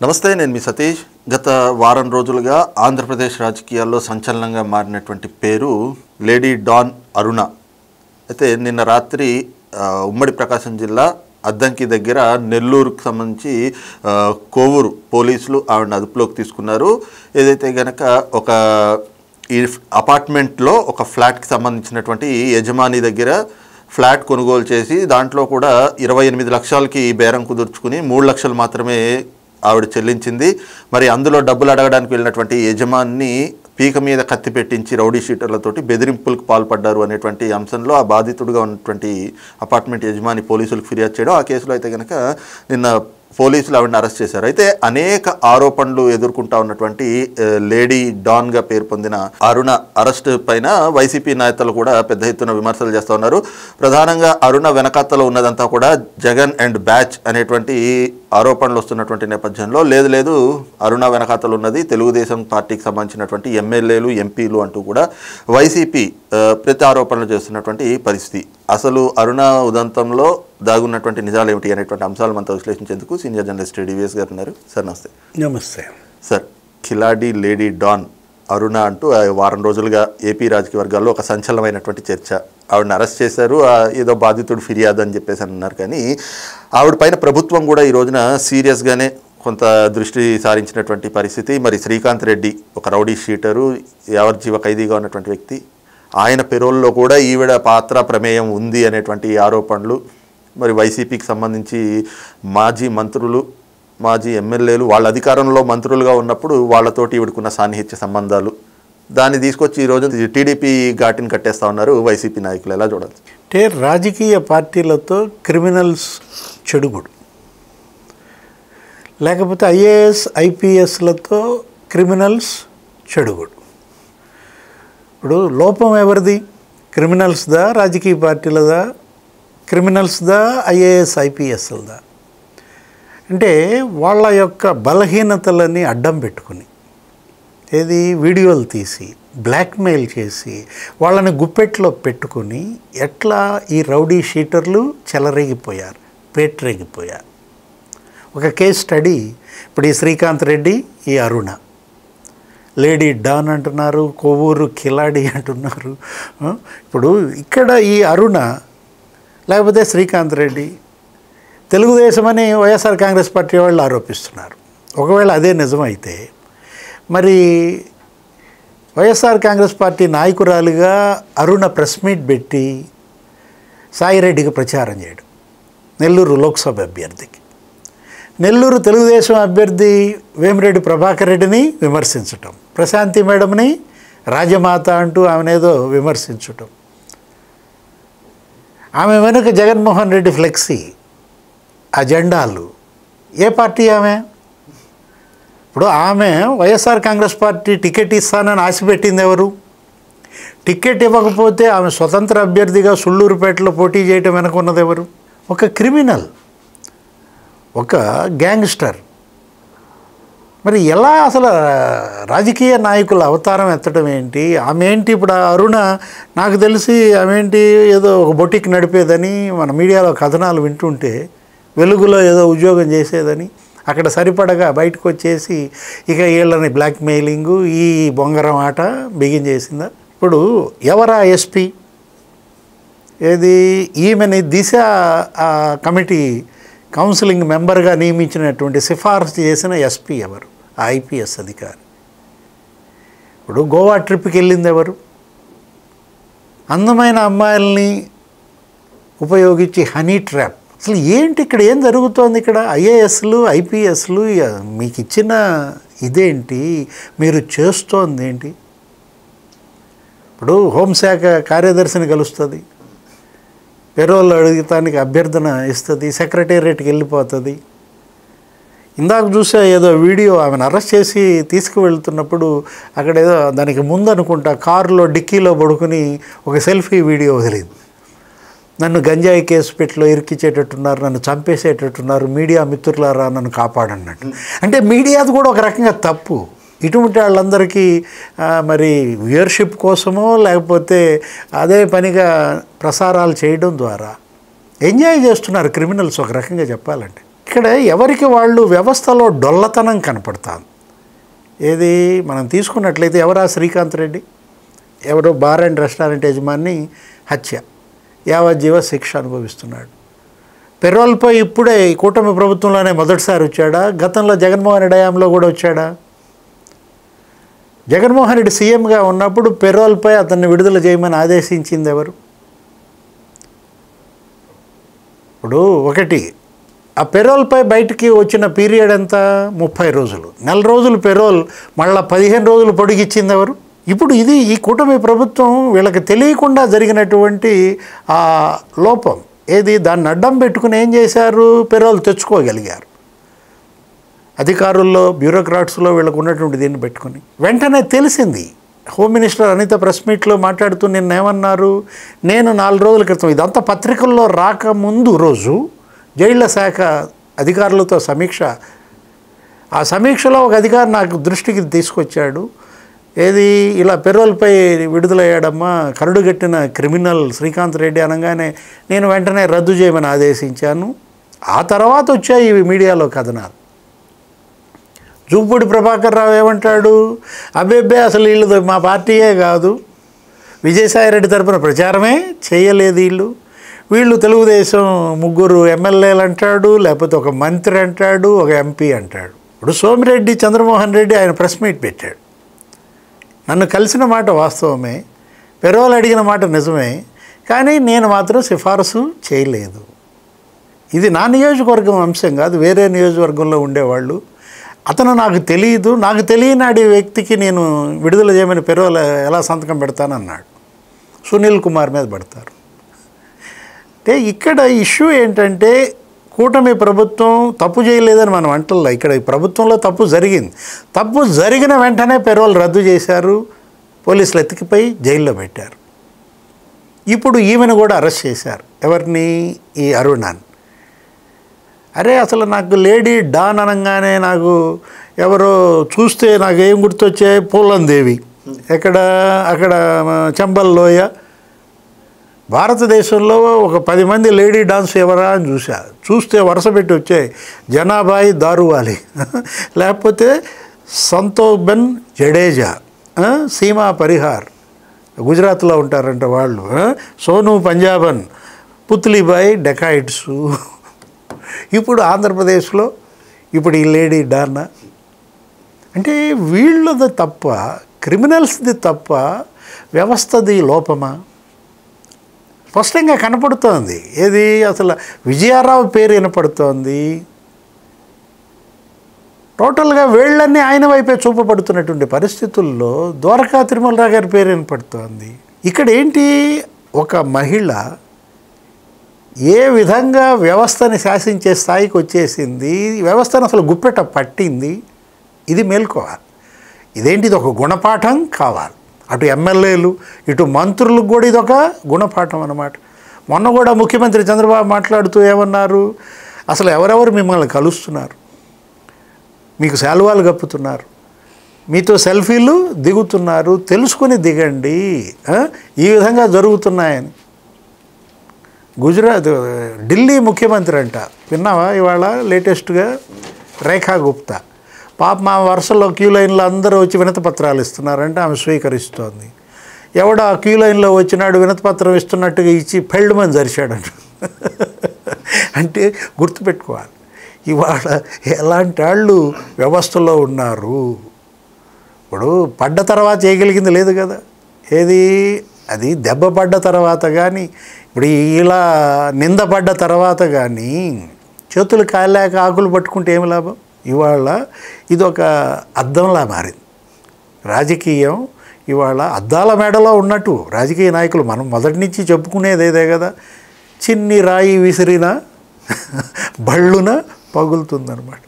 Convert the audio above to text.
నమస్తే, నేను మీ సతీష్. గత వారం రోజులుగా ఆంధ్రప్రదేశ్ రాజకీయాల్లో సంచలనంగా మారినటువంటి పేరు లేడీ డాన్ అరుణ. అయితే నిన్న రాత్రి ఉమ్మడి ప్రకాశం జిల్లా అద్దంకి దగ్గర నెల్లూరుకు సంబంధించి కోవూరు పోలీసులు ఆవిడని అదుపులోకి తీసుకున్నారు. ఏదైతే గనక ఒక ఈ అపార్ట్మెంట్లో ఒక ఫ్లాట్కి సంబంధించినటువంటి యజమాని దగ్గర ఫ్లాట్ కొనుగోలు చేసి దాంట్లో కూడా 28 లక్షలకి బేరం కుదుర్చుకుని 3 లక్షలు మాత్రమే ఆవిడ చెల్లించింది. మరి అందులో డబ్బులు అడగడానికి వెళ్ళినటువంటి యజమాని పీక మీద కత్తి పెట్టించి రౌడీ షీటర్లతోటి బెదిరింపులకు పాల్పడ్డారు అనేటువంటి అంశంలో ఆ బాధితుడిగా ఉన్నటువంటి అపార్ట్మెంట్ యజమాని పోలీసులకు ఫిర్యాదు చేయడం. ఆ కేసులో అయితే కనుక నిన్న పోలీసులు ఆవిడని అరెస్ట్ చేశారు. అయితే అనేక ఆరోపణలు ఎదుర్కొంటా ఉన్నటువంటి లేడీ డాన్గా పేరు పొందిన అరుణ అరెస్ట్ పైన వైసీపీ నేతలు కూడా పెద్ద ఎత్తున విమర్శలు చేస్తూ ఉన్నారు. ప్రధానంగా అరుణ వెనకాతలో ఉన్నదంతా కూడా జగన్ అండ్ బ్యాచ్ అనేటువంటి ఆరోపణలు వస్తున్నటువంటి నేపథ్యంలో లేదు అరుణ వెనకాతలు ఉన్నది తెలుగుదేశం పార్టీకి సంబంధించినటువంటి ఎమ్మెల్యేలు, ఎంపీలు అంటూ కూడా వైసీపీ ప్రతి ఆరోపణలు చేస్తున్నటువంటి పరిస్థితి. అసలు అరుణ ఉదంతంలో దాగున్నటువంటి నిజాలు ఏమిటి అనేటువంటి అంశాలు మనతో విశ్లేషించేందుకు సీనియర్ జర్నలిస్ట్ డివిఎస్ గారు ఉన్నారు. సార్ నమస్తే. నమస్తే సార్. కిలాడి లేడీ డాన్ అరుణ అంటూ వారం రోజులుగా ఏపీ రాజకీయ వర్గాల్లో ఒక సంచలనమైనటువంటి చర్చ. ఆవిడని అరెస్ట్ చేశారు, ఏదో బాధితుడు ఫిర్యాదు అని చెప్పేసి అన్నారు. కానీ ఆవిడ పైన ప్రభుత్వం కూడా ఈ రోజున సీరియస్గానే కొంత దృష్టి సారించినటువంటి పరిస్థితి. మరి శ్రీకాంత్ రెడ్డి ఒక రౌడీ షీటరు, యావజ్జీవ ఖైదీగా ఉన్నటువంటి వ్యక్తి, ఆయన పెరోల్లో కూడా ఈవిడ పాత్ర ప్రమేయం ఉంది అనేటువంటి ఆరోపణలు. మరి వైసీపీకి సంబంధించి మాజీ మంత్రులు, మాజీ ఎమ్మెల్యేలు వాళ్ళ అధికారంలో మంత్రులుగా ఉన్నప్పుడు వాళ్ళతోటి ఈవిడకున్న సాన్నిహిత్య సంబంధాలు, దాన్ని తీసుకొచ్చి ఈరోజు టీడీపీ ఘాటిని కట్టేస్తూ ఉన్నారు వైసీపీ నాయకులు. ఎలా చూడాలి? అంటే రాజకీయ పార్టీలతో క్రిమినల్స్ చెడుగుడు, లేకపోతే ఐఏఎస్ ఐపీఎస్లతో క్రిమినల్స్ చెడుగుడు. ఇప్పుడు లోపం ఎవరిది? క్రిమినల్స్దా, రాజకీయ పార్టీలదా? క్రిమినల్స్దా, ఐఏఎస్ ఐపీఎస్లదా? అంటే వాళ్ళ యొక్క బలహీనతలని అడ్డం పెట్టుకుని ఏది వీడియోలు తీసి బ్లాక్మెయిల్ చేసి వాళ్ళని గుప్పెట్లో పెట్టుకుని ఎట్లా ఈ రౌడీ షీటర్లు చెలరేగిపోయారు, పేట్రేగిపోయారు. ఒక కేస్ స్టడీ. ఇప్పుడు ఈ శ్రీకాంత్ రెడ్డి, ఈ అరుణ, లేడీ డాన్ అంటున్నారు, కోవూరు కిలాడి అంటున్నారు. ఇప్పుడు ఇక్కడ ఈ అరుణ లేకపోతే శ్రీకాంత్ రెడ్డి తెలుగుదేశం అని వైఎస్ఆర్ కాంగ్రెస్ పార్టీ వాళ్ళు ఆరోపిస్తున్నారు. ఒకవేళ అదే నిజమైతే మరి వైఎస్ఆర్ కాంగ్రెస్ పార్టీ నాయకురాలుగా అరుణ ప్రెస్ మీట్ పెట్టి సాయిరెడ్డికి ప్రచారం చేయడం, నెల్లూరు లోక్సభ అభ్యర్థికి, నెల్లూరు తెలుగుదేశం అభ్యర్థి వేమిరెడ్డి ప్రభాకర్ రెడ్డిని విమర్శించటం, ప్రశాంతి మేడంని రాజమాత అంటూ ఆమెనేదో విమర్శించటం, ఆమె వెనుక జగన్మోహన్ రెడ్డి ఫ్లెక్సీ, అజెండాలు. ఏ పార్టీ ఆమె? ఇప్పుడు ఆమె వైఎస్ఆర్ కాంగ్రెస్ పార్టీ టికెట్ ఇస్తానని ఆశపెట్టింది ఎవరు? టికెట్ ఇవ్వకపోతే ఆమె స్వతంత్ర అభ్యర్థిగా సుళ్ళూరుపేటలో పోటీ చేయటం వెనుకున్నది ఎవరు? ఒక క్రిమినల్, ఒక గ్యాంగ్స్టర్. మరి ఎలా అసలు రాజకీయ నాయకుల అవతారం ఎత్తడం ఏంటి? ఆమె ఏంటి? ఇప్పుడు అరుణ నాకు తెలిసి ఆమె ఏంటి, ఏదో ఒక బొటిక్ నడిపేదని మన మీడియాలో కథనాలు వింటుంటే, వెలుగులో ఏదో ఉద్యోగం చేసేదని, అక్కడ సరిపడగా బయటకు వచ్చేసి ఇక వీళ్ళని బ్లాక్మెయిలింగు, ఈ బొంగరం ఆట బిగించేసిందా? ఇప్పుడు ఎవరా ఎస్పీ? ఏది ఈమెని దిశ కమిటీ కౌన్సిలింగ్ మెంబర్గా నియమించినటువంటి సిఫార్సు చేసిన ఎస్పీ ఎవరు? ఐపీఎస్ అధికారి. ఇప్పుడు గోవా ట్రిప్కి వెళ్ళింది ఎవరు? అందమైన అమ్మాయిల్ని ఉపయోగించి హనీ ట్రాప్. అసలు ఏంటి ఇక్కడ? ఏం జరుగుతోంది ఇక్కడ? ఐఏఎస్లు, ఐపీఎస్లు మీకు ఇచ్చిన ఇదేంటి? మీరు చేస్తోంది ఏంటి? ఇప్పుడు హోంశాఖ కార్యదర్శిని కలుస్తుంది, పెరోల్ అడుగుతానికి అభ్యర్థన ఇస్తుంది, సెక్రటేరియట్కి వెళ్ళిపోతుంది. ఇందాక చూసా ఏదో వీడియో, ఆమెను అరెస్ట్ చేసి తీసుకువెళ్తున్నప్పుడు అక్కడ ఏదో దానికి ముందు అనుకుంటా కారులో డిక్కీలో పడుకుని ఒక సెల్ఫీ వీడియో వదిలింది. నన్ను గంజాయి కేసు పెట్టిలో ఇరికిచ్చేటట్టున్నారు, నన్ను చంపేసేటట్టున్నారు, మీడియా మిత్రులారా నన్ను కాపాడన్నట్టు. అంటే మీడియాది కూడా ఒక రకంగా తప్పు. ఇటువంటి వాళ్ళందరికీ మరి వ్యూయర్షిప్ కోసమో లేకపోతే అదే పనిగా ప్రసారాలు చేయడం ద్వారా ఎంజాయ్ చేస్తున్నారు క్రిమినల్స్ ఒక రకంగా చెప్పాలంటే. ఇక్కడ ఎవరికి వాళ్ళు వ్యవస్థలో డొల్లతనం కనపడతాం. ఏది మనం తీసుకున్నట్లయితే ఎవరా శ్రీకాంత్ రెడ్డి, ఎవరో బార్ అండ్ రెస్టారెంట్ యజమాని హత్య, యావజ్జీవ శిక్ష అనుభవిస్తున్నాడు. పెరోల్పై ఇప్పుడే కూటమి ప్రభుత్వంలోనే మొదటిసారి వచ్చాడా? గతంలో జగన్మోహన్ రెడ్డి హయాంలో కూడా వచ్చాడా? జగన్మోహన్ రెడ్డి సీఎంగా ఉన్నప్పుడు పెరోల్పై అతన్ని విడుదల చేయమని ఆదేశించింది ఎవరు? ఇప్పుడు ఒకటి, ఆ పెరోల్పై బయటికి వచ్చిన పీరియడ్ ఎంత? 30 రోజులు. నెల రోజులు పెరోల్, మళ్ళీ 15 రోజులు పొడిగిచ్చింది ఎవరు? ఇప్పుడు ఇది ఈ కూటమి ప్రభుత్వం వీళ్ళకి తెలియకుండా జరిగినటువంటి ఆ లోపం ఏది, దాన్ని అడ్డం పెట్టుకుని ఏం చేశారు? పెరోల్ తెచ్చుకోగలిగారు. అధికారుల్లో, బ్యూరోక్రాట్స్లో వీళ్ళకు ఉన్నటువంటి దీన్ని పెట్టుకుని వెంటనే తెలిసింది. హోమ్ మినిస్టర్ అనిత ప్రెస్ మీట్లో మాట్లాడుతూ నిన్నేమన్నారు, నేను 4 రోజుల క్రితం, ఇదంతా పత్రికల్లో రాకముందు రోజు జైళ్ల శాఖ అధికారులతో సమీక్ష, ఆ సమీక్షలో ఒక అధికారి నాకు దృష్టికి తీసుకొచ్చాడు. ఏది, ఇలా పెరోల్పై విడుదలయ్యాడమ్మా కరడుగట్టిన క్రిమినల్ శ్రీకాంత్ రెడ్డి అనగానే నేను వెంటనే రద్దు చేయమని ఆదేశించాను. ఆ తర్వాత వచ్చాయి ఇవి మీడియాలో కథనాలు. జూపూడి ప్రభాకర్ రావు ఏమంటాడు, అబ్బెబ్బే అసలు వీళ్ళు మా పార్టీయే కాదు, విజయసాయిరెడ్డి తరపున ప్రచారమే చేయలేదు వీళ్ళు తెలుగుదేశం 3 ఎమ్మెల్యేలు అంటాడు, లేకపోతే ఒక మంత్రి అంటాడు, ఒక ఎంపీ అంటాడు. ఇప్పుడు సోమిరెడ్డి చంద్రమోహన్ రెడ్డి ఆయన ప్రెస్ మీట్ పెట్టాడు. నన్ను కలిసిన మాట వాస్తవమే, పెరోల్ అడిగిన మాట నిజమే, కానీ నేను మాత్రం సిఫారసు చేయలేదు. ఇది నా నియోజకవర్గం అంశం కాదు, వేరే నియోజకవర్గంలో ఉండేవాళ్ళు. అతను నాకు తెలియదు, నాకు తెలియనాడి వ్యక్తికి నేను విడుదల చేయమని పెరోల్ ఎలా సంతకం పెడతానన్నాడు. సునీల్ కుమార్ మీద పెడతారు. అంటే ఇక్కడ ఇష్యూ ఏంటంటే కూటమి ప్రభుత్వం తప్పు చేయలేదని మనం అంటల్లో, ఇక్కడ ఈ ప్రభుత్వంలో తప్పు జరిగింది. తప్పు జరిగిన వెంటనే పెరోల్ రద్దు చేశారు, పోలీసులు ఎత్తికిపోయి జైల్లో పెట్టారు. ఇప్పుడు ఈమెను కూడా అరెస్ట్ చేశారు. ఎవరిని? ఈ అరుణాన్ని. అరే అసలు నాకు లేడీ డాన్ అనగానే నాకు ఎవరో చూస్తే నాకు ఏం గుర్తొచ్చే, పూలందేవి అక్కడ చంబల్లోయ. భారతదేశంలో ఒక 10 మంది లేడీ డాన్స్ ఎవరా అని చూస్తే వరుస పెట్టి వచ్చాయి. జనాభాయి దారువాలి, లేకపోతే సంతోబెన్ జడేజా, సీమా పరిహార్ గుజరాత్లో ఉంటారంట వాళ్ళు, సోను పంజాబన్, పుత్లీబాయి డెకాయిడ్స్. ఇప్పుడు ఆంధ్రప్రదేశ్లో ఇప్పుడు ఈ లేడీ డాన్నా. అంటే వీళ్ళది తప్ప, క్రిమినల్స్ది తప్ప, వ్యవస్థది లోపమా? స్పష్టంగా కనపడుతోంది. ఏది, అసలు విజయారావు పేరు వినపడుతోంది. టోటల్గా వేళ్ళన్నీ ఆయన వైపే చూపబడుతున్నటువంటి పరిస్థితుల్లో ద్వారకా తిరుమలరావు గారి పేరు వినపడుతోంది. ఇక్కడ ఏంటి, ఒక మహిళ ఏ విధంగా వ్యవస్థని శాసించే స్థాయికి వచ్చేసింది, వ్యవస్థను అసలు గుప్పెట పట్టింది. ఇది మేల్కోవాలి. ఇదేంటి, ఇది ఒక గుణపాఠం కావాలి. అటు ఎమ్మెల్యేలు, ఇటు మంత్రులకు కూడా ఇదొక గుణపాఠం అన్నమాట. మొన్న కూడా ముఖ్యమంత్రి చంద్రబాబు మాట్లాడుతూ ఏమన్నారు, అసలు ఎవరెవరు మిమ్మల్ని కలుస్తున్నారు, మీకు శాలువాలు కప్పుతున్నారు, మీతో సెల్ఫీలు దిగుతున్నారు, తెలుసుకొని దిగండి, ఈ విధంగా జరుగుతున్నాయని. ఢిల్లీ ముఖ్యమంత్రి అంట, విన్నావా ఇవాళ లేటెస్ట్గా? రేఖా గుప్తా పాప మా వరుసలో క్యూ లైన్లో అందరూ వచ్చి వినతిపత్రాలు ఇస్తున్నారంటే ఆమె స్వీకరిస్తోంది. ఎవడో ఆ క్యూ లైన్లో వచ్చినాడు వినతిపత్రం ఇస్తున్నట్టుగా ఇచ్చి పెళ్ళమని జరిచాడంట. అంటే గుర్తుపెట్టుకోవాలి, ఇవాళ ఎలాంటి వాళ్ళు వ్యవస్థలో ఉన్నారు. ఇప్పుడు పడ్డ తర్వాత చేయగలిగింది లేదు కదా. ఏది, అది దెబ్బ పడ్డ తర్వాత కానీ, ఇప్పుడు ఇలా నిందపడ్డ తర్వాత కానీ చేతులు కాలేక ఆకులు పట్టుకుంటే ఏమి లాభం? ఇవాళ ఇదొక అద్దంలా మారింది. రాజకీయం ఇవాళ అద్దాల మేడలో ఉన్నట్టు రాజకీయ నాయకులు మనం మొదటి నుంచి చెప్పుకునేదేదే కదా, చిన్ని రాయి విసిరినా బళ్ళున పగులుతుందన్నమాట.